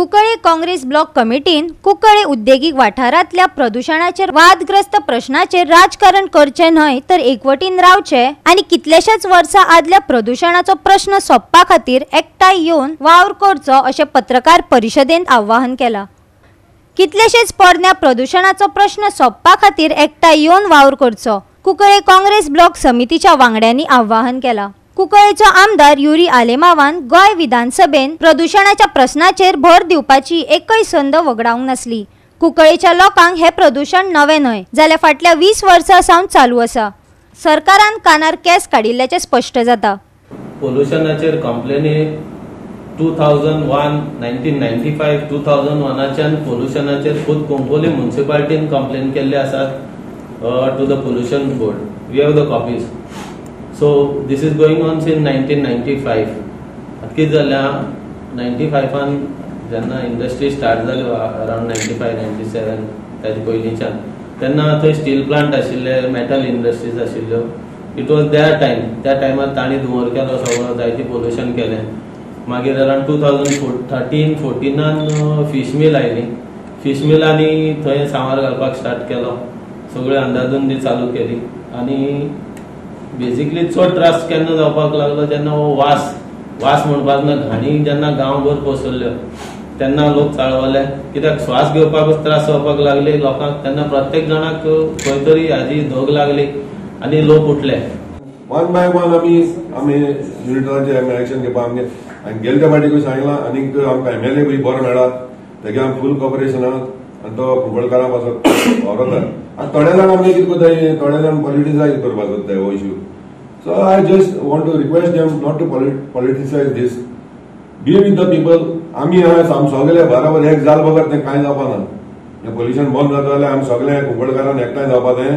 Cuncolim Congress block कमिटीन Cuncolim उद्देगीक वाठारांतल्या प्रदूषणाचेर वादग्रस्त प्रश्नाचेर राजकारण करचे न्हय तर एकवटीन रावचे आनी कितलेशेच वर्सां आदल्या प्रदूषणाचो प्रश्न सोंपपा खातीर एकठांय येवन वावर करचो अशें पत्रकार परिशदेंत आवाहन केलां। कितलेशेच पोरन्या प्रदूषणाचो प्रश्न सोंपपा खातीर एकठांय येवन वावर करचो कुंकळे काँग्रेस ब्लॉक समितीच्या वांगड्यांनी आवाहन केलां। कुंकळेचो आमदार युरी आलेमावान गोय विधानसभेन प्रदूषणाच्या प्रश्नाचेर भर दिवपाची एकय संद वगडावंक नासली। कुंकळेच्या लोकांक हे प्रदूषण नवे न्हय जाल्यार फाटल्या 20 वर्सां सावन चालू आसा। सरकारान कानार केस काडिल्ल्याचे स्पश्ट जाता। पोल्युशनाचेर कंप्लेनी 2001 1995 2001च्यान पोल्युशनाचेर खुद कुंकोली म्युनिसिपालिटीन कंप्लेन केल्ले आसात to the pollution board. We have the copies. So this is going on since 1995. कितें जालें 95 जेन्ना इंडस्ट्री स्टार्ट जाली अराउंड 95 97 ताचे पयलींच्यान तेन्ना थंय स्टील प्लांट आशिल्ले, मेटल इंडस्ट्रीज आशिल्ल्यो। It was there time. त्या टायमार तांणी धुंवर केलो सगळो, जायती पोल्युशन केलें। मागीर अराउंड 2013-14 फिश मिल आयली। फिश मिलांनी थंय सांवार घालपाक स्टार्ट केलो, सगळी अंदाधुंदी चालू केली आनी बेसिकली चड त्रास केन्ना जावपाक लागलो जेन्ना हो वास म्हणपाक ना घाणी जेन्ना गांवभर पसरल्यो तेन्ना लोक चाळवले, कित्याक श्वास घेवपाकूच त्रास जावपाक लागले लोकांक। तेन्ना प्रत्येक जाणाक खंय तरी हाजी धग लागली आनी लोक उठले। वन बाय वन आमी युनिटाचे एक्शन घेवपाक आमगे गेल्ल्या फाटीकूय सांगलां आनीक आमकां MLA बी बरो मेळ्ळा, तेगे आमी फूल कॉपरेशन आहात आनी तो कुंकळकारां पासून वावरता। आनी थोडे जाण आमगे कितें कोत्ताय, थोडे जाण पॉलिटिसायज करपाक सोदताय हो issue. So I just want to request them not to politicize this. Be with the people. आमी आम सगळे बराबर एक जाल बगर तें कांय जावपा ना। हे पोल्युशन बंद जाता जाल्यार आमी सगळे कुंकळकारान एकठांय जावपा जाय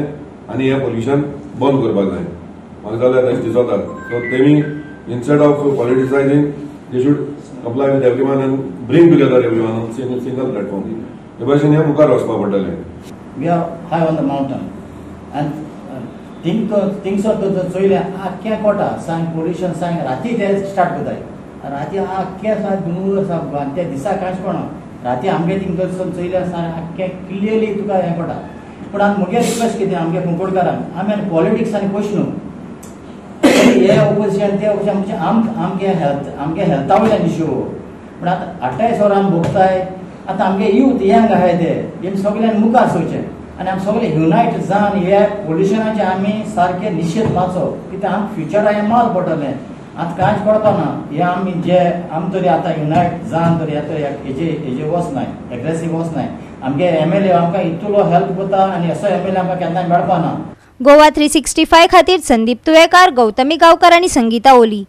आनी हे पोल्युशन बंद करपाक जाय। म्हाका जाल्यार तशें दिसता। सो तेमी instead of politicizing, they should comply with everyone and bring together everyone on single platform. हे भाशेन हे मुखार वचपा पडटलें। We are high on the mountain and things are चोयले आख्या कोटा सांग पोल्युशन सांग राती ते स्टार्ट कोताय। राती आख्या सा दूर सा त्या दिसा कांयच पडना। राती आमगे थिंगसून चोयले आख्या क्लियरली तुका हें पडटा। पूण आमी मुगे रिक्वेस्ट कितें आमगे कुंकळकारांक आमी आनी पॉलिटिक्स आनी पयस न्हू, हे ऑपोजिशन ते ऑपोजिशन म्हणजे आमगे हेल्था वयल्यान इश्यू। पूण आतां 28 वरां आमी भोगताय। आतां आमगे यूथ यंग आहाय ते हेम सगळ्यांनी मुखार सोचें आनी आमी सगळे युनायट जावन हे पोल्युशनाचे आमी सारके निशेध मारचो, कित्याक आमकां फ्युचरा हें माल पडटलें। आतां कांयच पडपाना। हे आमी आमी तरी आतां युनायट जावन तरी हेजे वचनाय, एग्रेसीव वचनाय। आमगे MLA आमकां इतलो हेल्प करता आनी असो MLA आमकां केन्नाय मेळपाना। गोवा 365 खातीर संदीप तुयेकार, गौतमी गांवकार आनी संगीता ओली।